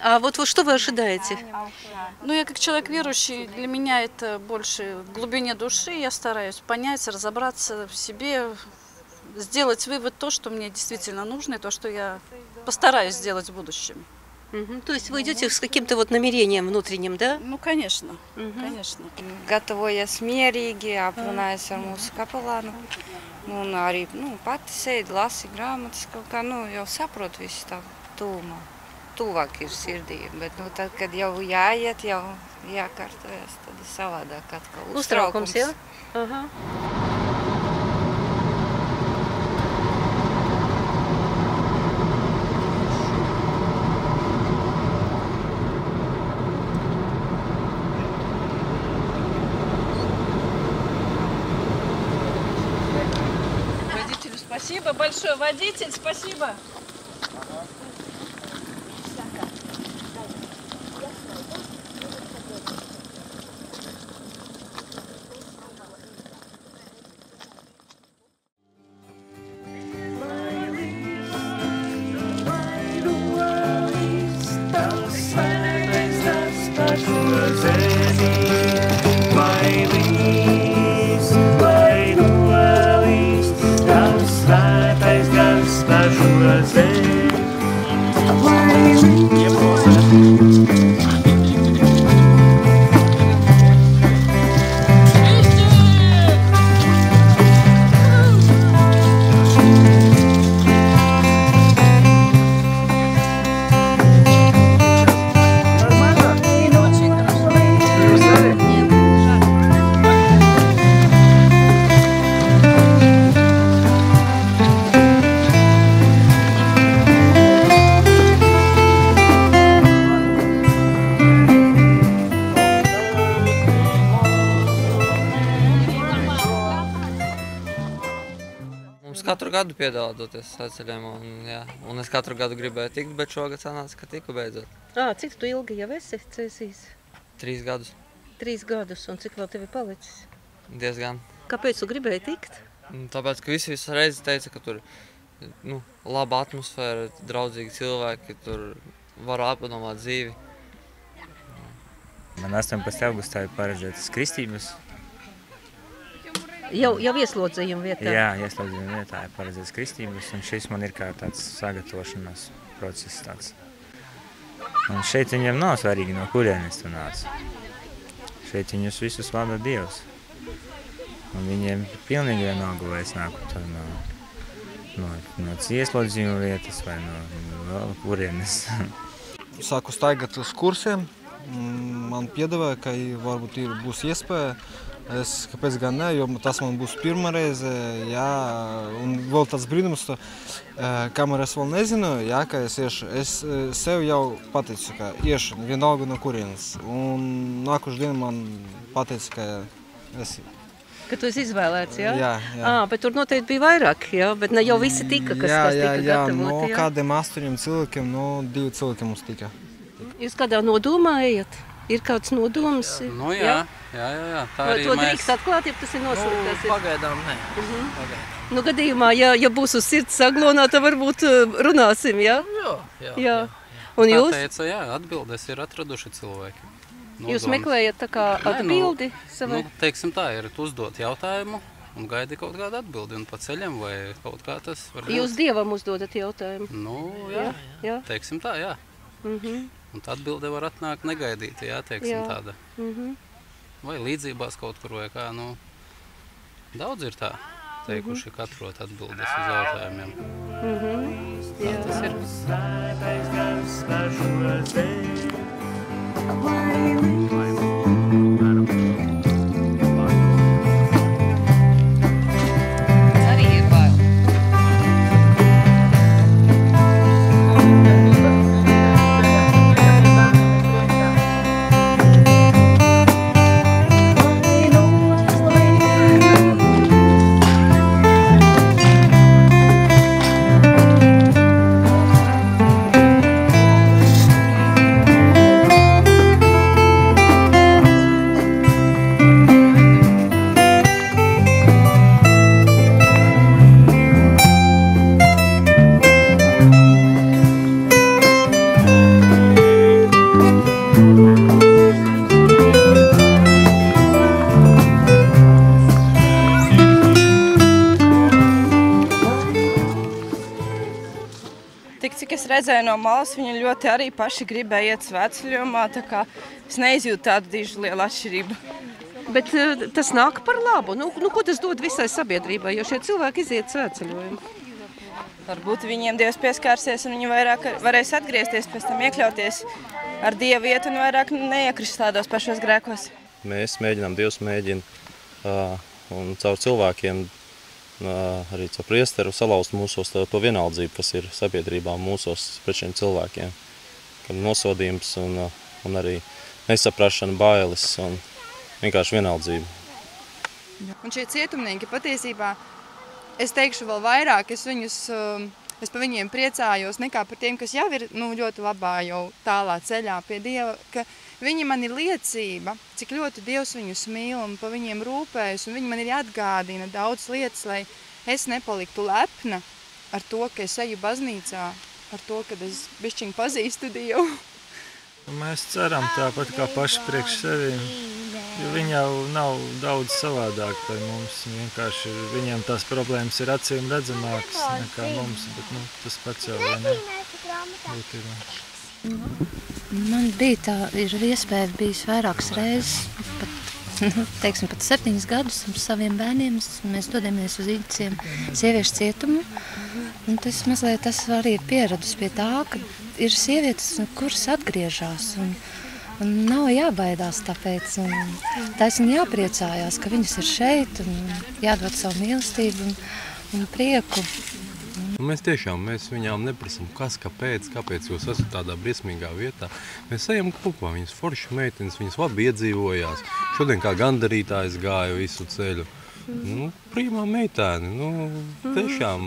А вот что вы ожидаете? Ну, я как человек верующий, для меня это больше в глубине души. Я стараюсь понять, разобраться в себе, сделать вывод то, что мне действительно нужно, и то, что я постараюсь сделать в будущем. То есть вы идете с каким-то вот намерением внутренним, да? Nu, конечно, конечно. Gatavojies mierīgi, aprunājies ar mūsu kapelānu. Un arī pati sēdi, lasi grāmatas, kaut kā jau saprot visu tā tūmā. Tuvāk ir sirdī, bet tad, kad jau jāiet, jau jākārtojas, tad ir savādāk atkal. Uztraukums, jā? Aha. Спасибо большое, водитель, спасибо. Katru gadu piedalāties svētceļojumā, un es katru gadu gribēju tikt, bet šogad sanāca, ka tiku beidzot. Cik tu ilgi jau esi cēsījis? 3 gadus. 3 gadus, un cik vēl tev ir palicis? Diezgan. Kāpēc tu gribēji tikt? Tāpēc, ka visi visu reizi teica, ka tur laba atmosfēra, draudzīgi cilvēki, tur var apdomāt dzīvi. Man 18. augustā ir paredzētas kristības. Jau ieslodzījuma vietā? Jā, ieslodzījuma vietā ir paredzētas kristības, un šis man ir kā tāds sagatavošanās process tāds. Un šeit viņiem nav svarīgi, no kurienes tu nāc. Šeit viņus visus vada Dievs. Un viņiem pilnīgi vienalga, vai es nāku no ieslodzījuma vietas vai no kurienes. Sāku staigāt uz kursiem. Man piedāvāja, ka varbūt būs iespēja. Es kāpēc gan ne, jo tas man būs pirmā reize, jā, un vēl tāds brīnums, kamēr es vēl nezinu, jā, ka es iešu, es sev jau pateicu, ka iešu vienalga no kurienes, un nākušu dienu man pateica, ka es... Ka tu esi izvēlēts, jā? Jā. Bet tur noteikti bija vairāk, jā, bet ne jau visi tika, kas tika gatavoti, jā? No kādiem 8 cilvēkiem, 2 cilvēki mums tika. Jūs kādā nodomā ejat? Ir kāds nodoms? Nu jā. Tā arī to drīkst atklāt, ja tas ir nosūtīts? Pagaidām nē. Nu, gadījumā, ja būs uz sirds saglonā, tad varbūt runāsim, jā? Jā. Un jūs? Kā teica, jā, atbildes ir atraduši cilvēki. Jūs meklējat tā kā atbildi savai? Nu, teiksim tā, ir uzdot jautājumu un gaidi kaut kādu atbildi un pa ceļam vai kaut kā tas var būt. Jūs Dievam uzdodat jautājumu? Nu, jā. Teiksim tā, jā. Un tā atbilde var atnākt negaidīti, jā, teiksim tāda. Vai līdzībās kaut kur vai kā, daudz ir tā teikuši, ka atrot atbildes uz jautājumiem. Tā tas Arī ir bail. cik es redzēju no malas, viņi ļoti arī paši gribēja iet svētceļojumā, tā kā es neizjūtu tādu dižu lielu atšķirību. Bet tas nāk par labu. Ko tas dod visai sabiedrībai, jo šie cilvēki iziet svētceļojumu? Varbūt viņiem Dievs pieskārsies un viņi vairāk varēs atgriezties, pēc tam iekļauties ar Dievu iet un vairāk neiekrist tādos pašos grēkos. Mēs mēģinām, Dievs mēģina un caur cilvēkiem, arī caur priesteru salauzt mūsos to vienaldzību, kas ir sabiedrībā mūsos pret šiem cilvēkiem. Kad nosodījums un arī nesaprašana, bailes un vienkārši vienaldzība. Un šie cietumnieki patiesībā, es teikšu vēl vairāk, es par viņiem priecājos nekā par tiem, kas jau ir ļoti labā jau tālā ceļā pie Dieva, ka viņi man ir liecība, cik ļoti Dievs viņus mīl un par viņiem rūpējas, un viņi man ir atgādina daudz lietas, lai es nepaliktu lepna ar to, ka es eju baznīcā, ar to, ka es bišķiņ pazīstu Dievu. Mēs ceram tāpat kā paši priekš sevīm, jo viņi jau nav daudz savādāk par mums. Vienkārši viņiem tās problēmas ir acīm redzamākas nekā mums, bet tas pats jau būtībā. Man bija tā iespēja bijis vairākas reizes, pat 7 gadus ar saviem bērniem. Mēs dodamies uz Īciem sieviešu cietumu. Un tas mazliet arī ir pieradus pie tā, ka ir sievietes, kuras atgriežas. Un nav jābaidās tāpēc. Taisni jāpriecājās, ka viņas ir šeit un jādod savu mīlestību un prieku. Mēs viņām neprasam, kāpēc jūs esat tādā briesmīgā vietā. Mēs ejam kopā, viņas forši meitenes, viņas labi iedzīvojās. Šodien kā gandarītājs gāja visu ceļu. Prīmā meitēni, tiešām.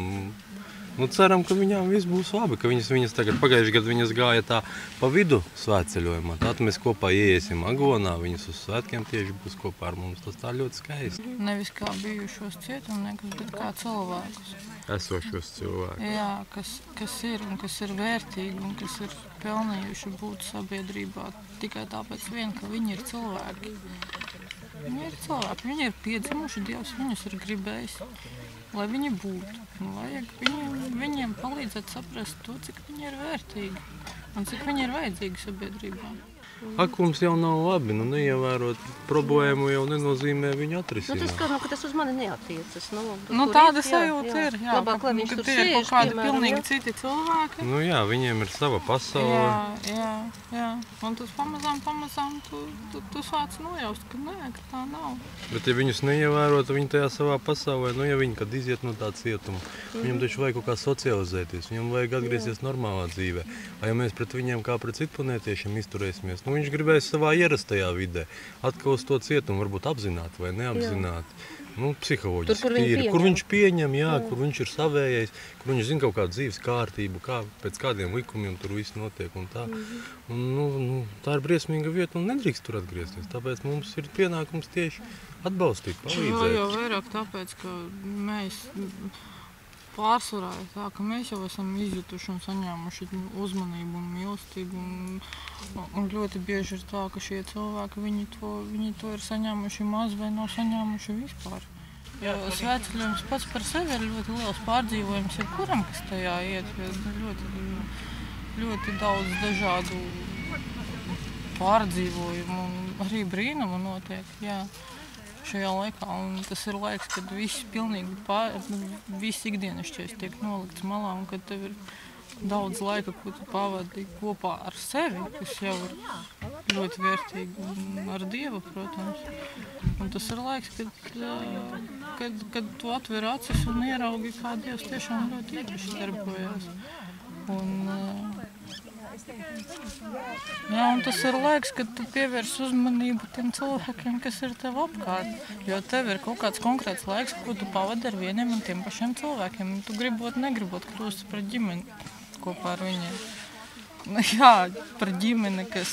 Ceram, ka viņām viss būs labi, ka viņas tagad pagājuši gadu viņas gāja tā pa vidu svētceļojumā. Tātad mēs kopā ieiesim Agonā, viņas uz svētkiem tieši būs kopā ar mums. Tas tā ļoti skaisti. Nevis kā bijušos cietumniekus, bet kā cilvēkus. Esošos cilvēkus. Jā, kas ir un kas ir vērtīgi un kas ir pelnījuši būt sabiedrībā tikai tāpēc ka viņi ir cilvēki. Viņi ir cilvēki, viņi ir piedzimuši, Dievs viņus ir gribējis, lai viņi būtu. Vajag viņiem palīdzēt saprast to, cik viņi ir vērtīgi un cik viņi ir vajadzīgi sabiedrībā. Akums jau nav labi, neievērot problēmu jau nenozīmē viņu atrisināt. Tas kā, ka tas uz mani neatiecas. Tāda sajūta ir, jā, labāk, lai viņš tur sēž, ir kaut kādi pilnīgi citi cilvēki. Viņiem ir sava pasaule. Jā. Un tas pamazām tu sāc nojaust, ka nē, ka tā nav. Bet ja viņus neievērot, viņi tajā savā pasaulē, ja viņi, kad iziet no tā cietuma, viņam taču vajag kaut kā socializēties, viņam vajag atgriezties normālā dzīvē. Vai ja mēs pret viņiem kā pret citplanētiešiem izturēsimies, viņš gribēs savā ierastajā vidē, atkal uz to cietumu, varbūt apzināti vai neapzināti. Psiholoģiski kur viņš pieņem, kur viņš ir savējais, kur viņš zina kaut kādu dzīves kārtību, pēc kādiem likumiem tur viss notiek un tā. Tā ir briesmīga vieta un nedrīkst tur atgriezties, tāpēc mums ir pienākums tieši atbalstīt, palīdzēt. Jau vairāk tāpēc, ka mēs pārsvarā ir tā, ka mēs jau esam izjutuši un saņēmuši uzmanību un mīlestību. Un ļoti bieži ir tā, ka šie cilvēki, viņi to ir saņēmuši maz vai nav saņēmuši vispār. Svētceļojums pats par sevi ir ļoti liels pārdzīvojums jebkuram, kas tajā iet. Ļoti daudz dažādu pārdzīvojumu un arī brīnumu notiek. Šajā laikā, un tas ir laiks, kad viss pilnīgi viss ikdienišķais tiek nolikts malā, un kad tev ir daudz laika, ko tu pavadi kopā ar sevi, kas jau ir ļoti vērtīgi, un ar Dievu, protams. Un tas ir laiks, kad tu atver acis un ieraugi, kā Dievs tiešām ļoti īpaši darbojas. Un tas ir laiks, kad tu pievērs uzmanību tiem cilvēkiem, kas ir tev apkārt. Jo tev ir kaut kāds konkrēts laiks, ko tu pavadi ar vieniem un tiem pašiem cilvēkiem. Tu gribot, negribot kļūst par ģimeni kopā ar viņiem. Par ģimeni, kas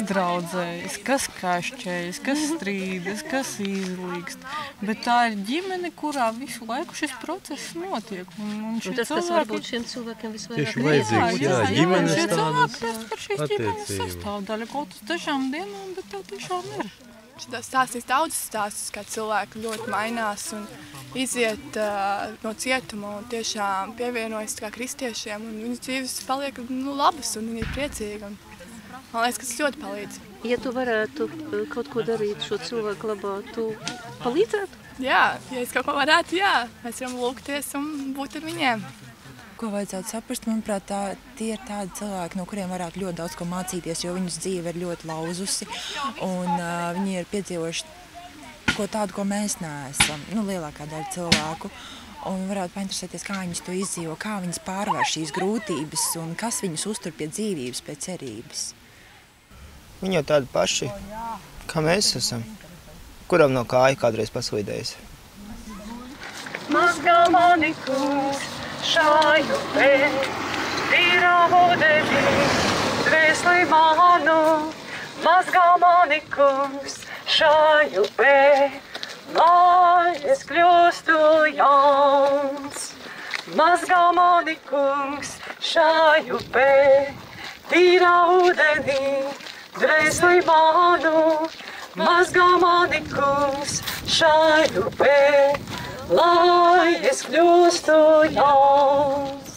draudzējas, kas kašķējas, kas strīdas, kas izlīkst. Bet tā ir ģimene, kurā visu laiku šis process notiek. Un tas, kas varbūt šiem cilvēkiem visvairāk tieši vajadzīgs, ģimenes tādas attiecības. Par šīs ģimenes sastāvdaļa kaut uz dažām dienām, bet tā tiešām ir. stāstīs daudz stāstus, kā cilvēki ļoti mainās un iziet no cietuma un tiešām pievienojas kā kristiešiem un viņas dzīves paliek labas un viņi ir priecīgi. Un, man liekas, ka tas ļoti palīdz. Ja tu varētu kaut ko darīt šo cilvēku labā, tu palīdzētu? Jā, ja es kaut ko varētu, jā. Mēs varam lūgties un būt ar viņiem. Ko vajadzētu saprast, manuprāt, tie ir tādi cilvēki, no kuriem varētu ļoti daudz ko mācīties, jo viņas dzīve ir ļoti lauzusi un viņi ir piedzīvojuši ko tādu, ko mēs neesam, lielākā daļa cilvēku. Un varētu painteresēties, kā viņas to izdzīvo, kā viņas pārvar šīs grūtības un kas viņas uztur pie dzīvības, pie cerības. Viņi jau tādi paši, kā mēs esam, kuram no kāja kādreiz paslīdējis. Mazgā mani kungs šāju pēc, tīrā ūdenī, dvēseli manu. Mazgā mani kungs šāju pēc, lai es kļūstu jauns. Mazgā mani kungs šāju pēc, tīrā ūdenī, dvēseli manu. Mazgā mani kungs šāju pēc, lai es kļūstu jauns.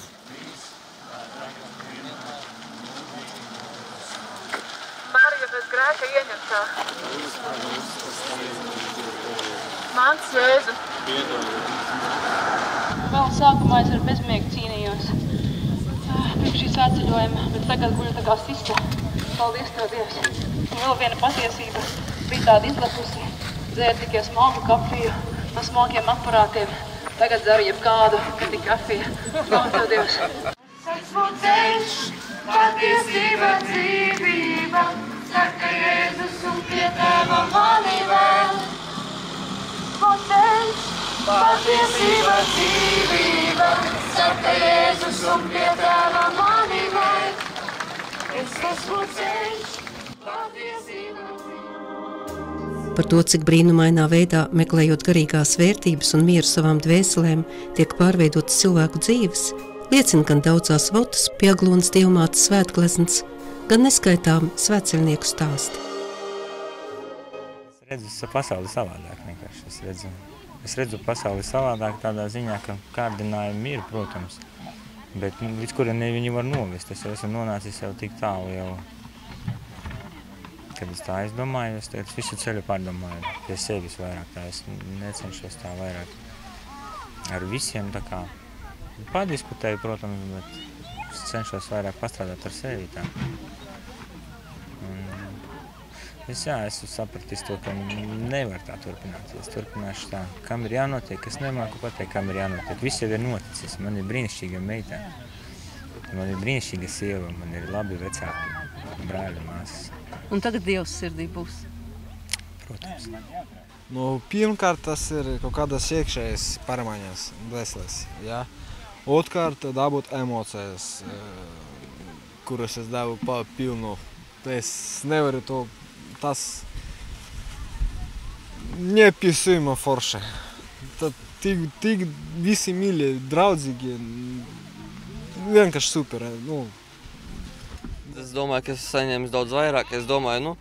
Marija bez grēka ieņemtā. Mans Jēzu. Vēl sākumā es ar bezmiegu cīnījos. Pirms šī svētceļojuma, bet tagad guļu tā kā sista. Paldies Tev, Dievs. Un vēl viena patiesība bija tāda izlekusi. Dzēru tikai smalku kafiju no smalkiem aparātiem. Tagad dzeru jebkādu, bet tik kafiju. Paldies Tev, Dievs. Esmu ceļš, patiesība, dzīvība, saka Jēzus un pie Tēva mani vēl. Esmu ceļš, patiesība, dzīvība, saka Jēzus un pie Tēva mani vēl. Es esmu ceļš, patiesība, dzīvība. Par to, cik brīnumainā veidā, meklējot garīgās vērtības un mieru savām dvēselēm, tiek pārveidotas cilvēku dzīves, liecina gan daudzās votas pie Aglonas Dievmātes svētgleznas, gan neskaitām svētceļnieku stāsti. Es redzu pasauli savādāk vienkārši. Es redzu pasauli savādāk tādā ziņā, ka kārdinājumi ir, protams, bet līdz kurienei viņi var novest. Es esmu nonācis jau tik tālu jau, kad es tā aizdomāju, es tagad visu ceļu pārdomāju pie sevis vairāk. Tā es necenšos tā vairāk ar visiem tā kā padiskutēju, protams, bet es cenšos vairāk pastrādāt ar sevi tā. Es esmu sapratis to, ka nevar tā turpināties. Es turpināšu tā, kam ir jānotiek, es nemāku pateikt, kam ir jānotiek. Viss jau ir noticis. Man ir brīnišķīga meita, man ir brīnišķīga sieva, man ir labi vecāki, brāļi, māsas. Un tagad Dievs sirdī būs? Protams. Pirmkārt, tas ir kaut kādas iekšējas pārmaiņas dvēseles, ja? Otrkārt, dabūt emocijas, kuras es devu pa pilnu. Es nevaru to, tas nepisujama forša. Tad tik visi mīļi, draudzīgi, vienkārši super. Es domāju, ka es saņēmu daudz vairāk. Es domāju,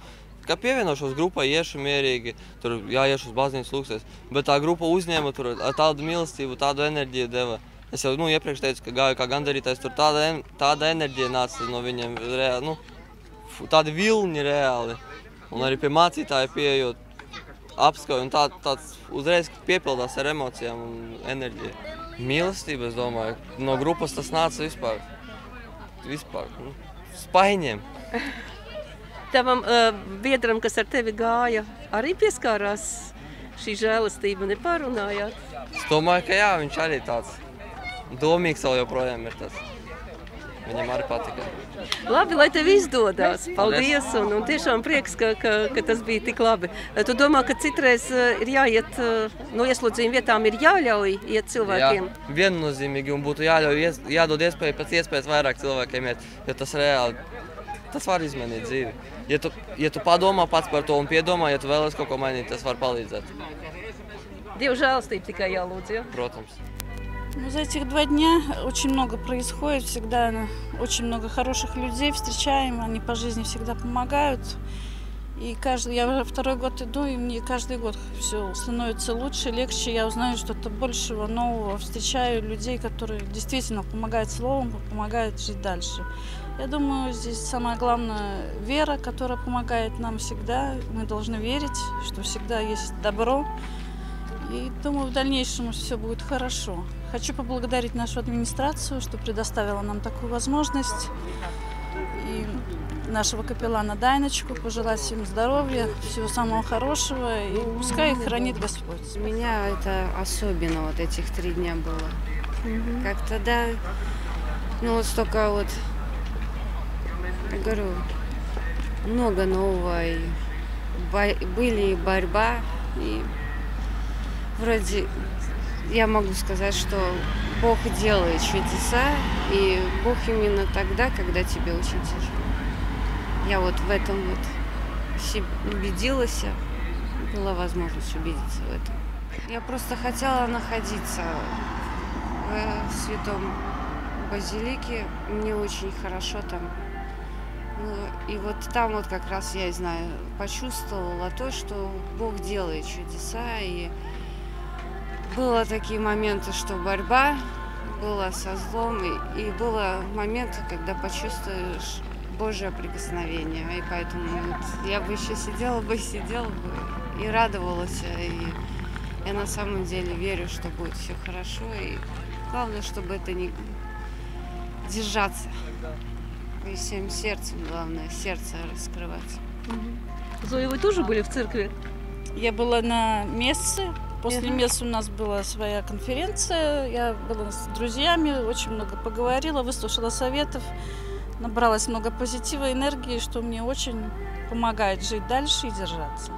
ka pievienošos grupai, iešu mierīgi, tur jāiešu uz baznīcas lūgsies. Bet tā grupa uzņēma tur tādu mīlestību, tādu enerģiju deva. Es jau iepriekš teicu, ka gāju kā gandarītais, tur tāda enerģija nāca no viņiem reāli, tādi vilni reāli. Un arī pie mācītāja pieejot apskauju, un tāds uzreiz piepildās ar emocijām un enerģiju. Mīlestība, es domāju, no grupas tas nāca vispār spaiņiem. Tavam biedram, kas ar tevi gāja, arī pieskārās šī žēlastība, nepārunājāt? Es domāju, ka jā, viņš arī tāds domīgs vēl joprojām ir tas. Viņam arī patika. Labi, lai tev izdodās. Paldies, un tiešām prieks, ka tas bija tik labi. Tu domā, ka citreiz ir jāiet, no ieslodzījuma vietām ir jāļauj iet cilvēkiem? Jā, viennozīmīgi, un būtu jādod iespēju pēc iespējas vairāk cilvēkiem iet, jo tas reāli, tas var izmainīt dzīvi. Ja tu padomā pats par to un piedomā, ja tu vēlies kaut ko mainīt, tas var palīdzēt. Dievu žēlastību tikai jālūdz, ja? Protams. За этих 2 дня очень много происходит, всегда очень много хороших людей встречаем, они по жизни всегда помогают. И я уже второй год иду, и мне каждый год все становится лучше, легче. Я узнаю что-то большего, нового. Встречаю людей, которые действительно помогают словом, помогают жить дальше. Я думаю, здесь самое главное – вера, которая помогает нам всегда. Мы должны верить, что всегда есть добро. И думаю, в дальнейшем все будет хорошо. Хочу поблагодарить нашу администрацию, что предоставила нам такую возможность. И нашего капеллана Дайночку, пожелать им здоровья, всего самого хорошего, и пускай их хранит Господь. У меня это особенно вот этих 3 дня было. Как-то, да, ну вот столько вот, я говорю, много нового, и были борьба, и вроде я могу сказать, что Бог делает чудеса, и Бог именно тогда, когда тебе очень тяжело. Я вот в этом вот убедилась, была возможность убедиться в этом. Я просто хотела находиться в Святом Базилике, мне очень хорошо там. Ну, и вот там вот как раз я, знаю, почувствовала то, что Бог делает чудеса, и было такие моменты, что борьба была со злом, и было моменты, когда почувствуешь Божье прикосновение. И поэтому вот я бы еще сидела бы и радовалась. И я на самом деле верю, что будет все хорошо. И главное, чтобы это не держаться. И всем сердцем, главное, сердце раскрывать. Зоя, вы тоже были в церкви? Я была на мессе. После мессы у нас была своя конференция. Я была с друзьями, очень много поговорила, выслушала советов. Набралась много позитива, энергии, что мне очень помогает жить дальше и держаться.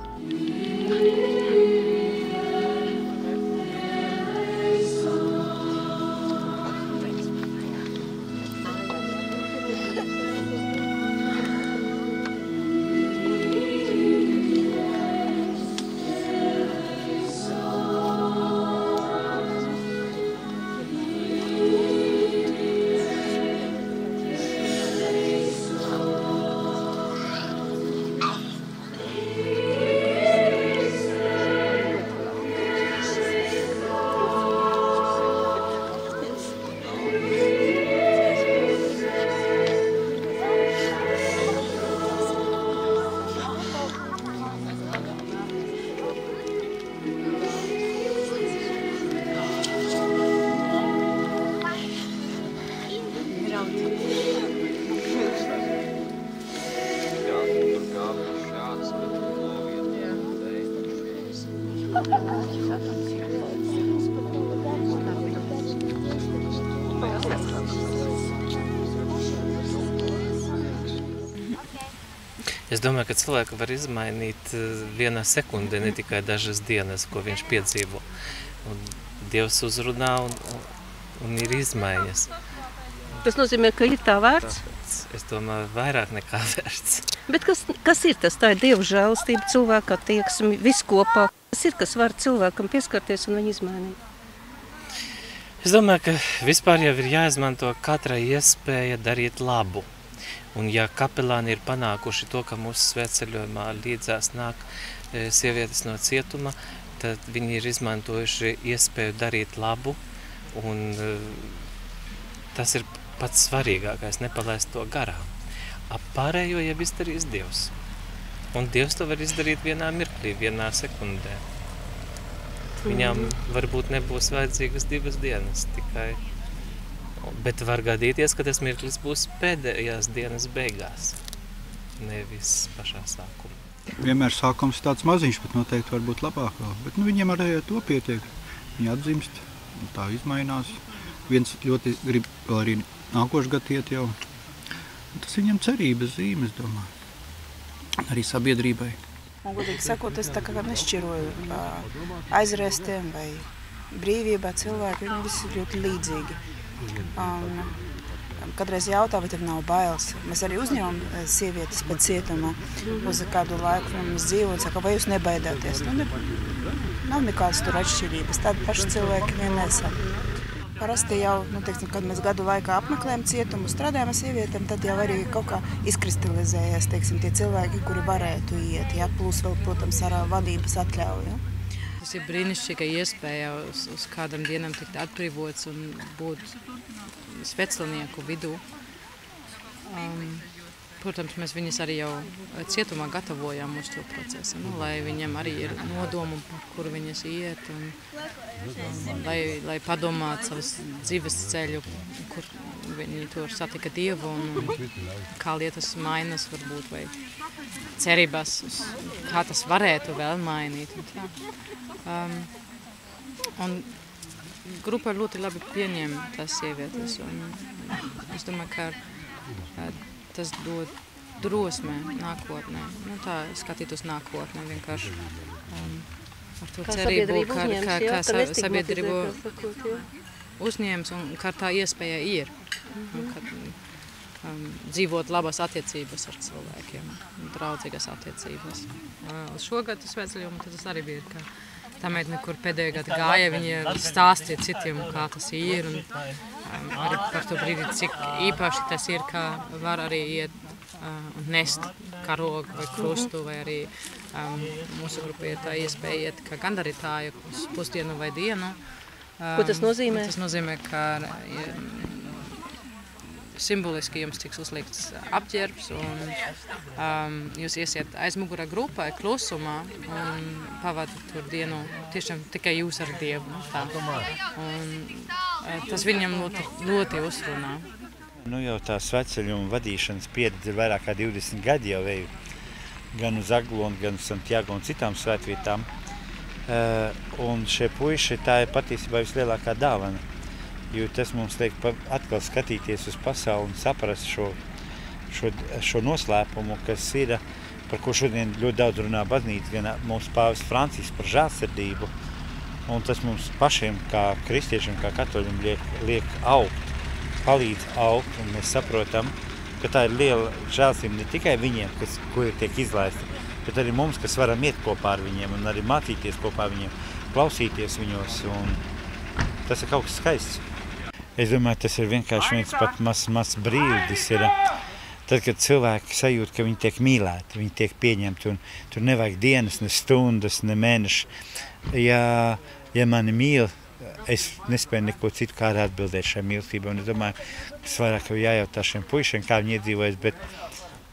Es domāju, ka cilvēku var izmainīt vienā sekundē, ne tikai dažas dienas, ko viņš piedzīvo. Un Dievs uzrunā un ir izmaiņas. Tas nozīmē, ka ir tā vērts? Es domāju, vairāk nekā vērts. Bet kas ir tas? Tā ir Dieva žēlastība, cilvēka attieksme, viss kopā. Kas ir, kas var cilvēkam pieskarties un viņu izmainīt? Es domāju, ka vispār jau ir jāizmanto katrai iespēja darīt labu. Un ja kapelāni ir panākuši to, ka mūsu svētceļojumā līdzās nāk sievietes no cietuma, tad viņi ir izmantojuši iespēju darīt labu, un tas ir pats svarīgākais, nepalaist to garām. Pārējo jau izdarīs Dievs. Un Dievs to var izdarīt vienā mirklī, vienā sekundē. Viņām varbūt nebūs vajadzīgas 2 dienas tikai. Bet var gadīties, ka tas mirklis būs pēdējās dienas beigās, nevis pašā sākumā. Vienmēr sākums tāds maziņš, bet noteikti var būt labāk vēl. Bet viņiem arī to pietiek. Viņi atdzimst, tā izmainās. Viens ļoti grib vēl arī nākošu gadu iet jau. Tas viņam cerības zīmes, domāju. Arī sabiedrībai. Un, godīgi sakot, es tā kā nešķiroju aizrēstiem vai brīvībā cilvēki, viņi visi ļoti līdzīgi. Kādreiz jautā, vai tev nav bailes. Mēs arī uzņemam sievietes pēc cietuma uz kādu laiku, un mēs dzīvojam un saka, vai jūs nebaidāties? Nav nekādas tur atšķirības, tādi paši cilvēki vien esam. parasti jau, teiksim, kad mēs gadu laikā apmeklējam cietumu, strādājam ar sievietēm, tad jau arī kaut kā izkristalizējas, teiksim, tie cilvēki, kuri varētu iet, ja, plus vēl, protams, ar vadības atļauju. Ja. Tas ir brīnišķīga iespēja uz kādam dienam tikt atbrīvots un būt sveclinieku vidū. Protams, mēs viņus arī jau cietumā gatavojam uz to procesu, lai viņiem arī ir nodomu, kur viņas iet, un lai padomātu savas dzīves ceļu, kur viņi tur satika Dievu, un kā lietas mainas varbūt, vai cerībās, kā tas varētu vēl mainīt. Un grupa ļoti labi pieņem tās sievietes, un es domāju, ka tas dod drosmē nākotnē. Tā skatīt uz nākotnē vienkārši ar to cerību, kā sabiedrību uzņems un kā tā iespēja ir. Dzīvot labas attiecības ar cilvēkiem, draudzīgas attiecības. Šogad svētceļojumā tas arī bija, ka tā meitene, kur pēdējo gadu gāja, viņa stāstīja citiem, kā tas ir, un arī par to brīdi, cik īpaši tas ir, ka var arī iet un nest karogu vai krustu, vai arī mūsu grupā ir tā iespēja iet kā gandarītāja uz pusdienu vai dienu. Ko tas nozīmē? Tas nozīmē, ka simboliski jums tiks uzlikts apģērbs, un jūs iesiet aizmugurā grupā, klusumā, un pavadat tur dienu tiešām tikai jūs ar Dievu. Un tas viņam ļoti uzrunā. Jau tā sveceļuma vadīšanas pieredze vairāk kā 20 gadi jau eju, gan uz Aglonu, gan uz Santiago un citām svētvietām. Un šie puiši, tā ir patiesībā vislielākā dāvana. Jo tas mums liek atkal skatīties uz pasauli un saprast šo noslēpumu, kas ir, par ko šodien ļoti daudz runā baznīca, gan mūsu pāvests Francisks par žēlsirdību. Un tas mums pašiem, kā kristiešiem, kā katoļiem, liek augt, palīdz augt, un mēs saprotam, ka tā ir liela žēlsirdība ne tikai viņiem, kuri tiek izlaisti, bet arī mums, kas varam iet kopā ar viņiem un arī mācīties kopā ar viņiem, klausīties viņos, un tas ir kaut kas skaists. Es domāju, tas ir vienkārši viens pat mazs brīdis. Tad, kad cilvēki sajūt, ka viņi tiek mīlēti, viņi tiek pieņemti, un tur nevajag dienas, ne stundas, ne mēneši. Ja mani mīl, es nespēju neko citu kā atbildēt šai mīlestībai. Un es domāju, tas vairāk jājautā šiem puišiem, kā viņi iedzīvojas, bet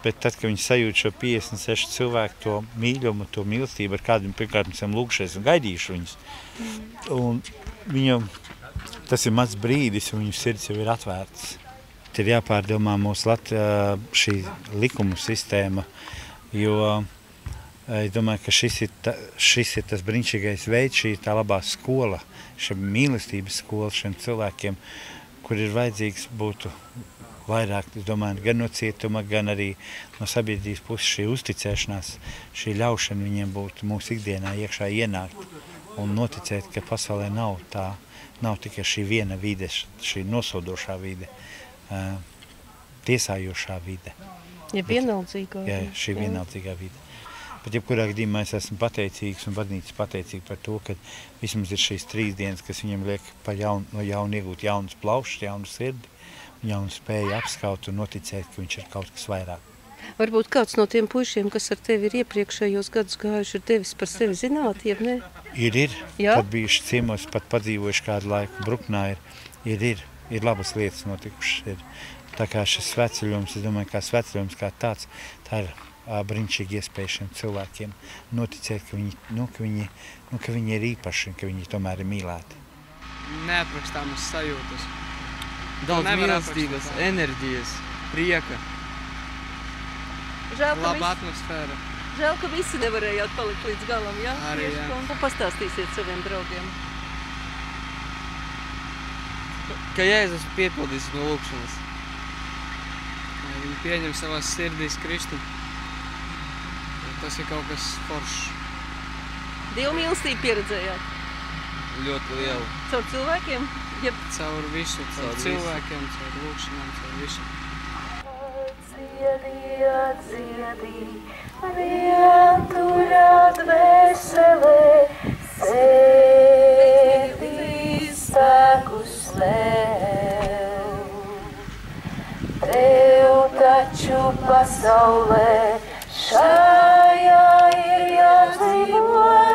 tad, kad viņi sajūt šo 56 cilvēku to mīļumu, to mīlestību, ar kādiem pirmkārt mēs esam lūgšies un gaidījuši viņus. Un viņam tas ir mazs brīdis, un viņu sirds jau ir atvērts. Ir jāpārdomā mūsu šī likuma sistēma, jo es domāju, ka šis ir tas brīnišķīgais veids, šī ir tā labā skola, šī mīlestības skola šiem cilvēkiem, kur ir vajadzīgs būtu vairāk, es domāju, gan no cietuma, gan arī no sabiedrības puses šī uzticēšanās, šī ļaušana viņiem būtu mūsu ikdienā iekšā ienākt un noticēt, ka pasaulē nav tikai šī viena vide, šī nosodošā vide, tiesājošā vide. Ja vienaldzīgā. Jā, šī vienaldzīgā vide. Bet jebkurā gadījumā es esmu pateicīgs un baznīca pateicīga par to, ka vismaz ir šīs 3 dienas, kas viņam liek no jauna iegūt jaunas plaušas, jaunu sirdi, jaunu spēju apskaut un noticēt, ka viņš ir kaut kas vairāk. Varbūt kāds no tiem puišiem, kas ar tevi ir iepriekšējos gadus gājuši, ir devis par sevi zināt, jeb ne? Ir. Pat bijuši ciemos, pat padzīvojuši kādu laiku Bruknā ir labas lietas notikušas. Tā kā šis svētceļojums, es domāju, kā svētceļojums kā tāds, tā ir brīnišķīga iespēja šiem cilvēkiem noticēt, ka viņi ir īpaši, ka viņi tomēr ir mīlēti. Neaprakstāmas sajūtas. Daudz mīlestības, enerģijas, prieka. Laba atmosfēra. Žēl, ka visi nevarējāt palikt līdz galam, jā? Arī, jā. Un pastāstīsiet saviem draugiem. Ka Jēzus piepildīs no lūkšanas. Viņi pieņem savās sirdīs Kristu. Tas ir kaut kas foršs. Dievu mīlestību pieredzējāt? Ļoti lielu. Caur cilvēkiem? Caur visu. Caur cilvēkiem, caur lūkšanām, caur visu. Dziedi, vientuļā dvēselē, sevi spēku slēp. taču pasaulē šajā ir jādzīvo.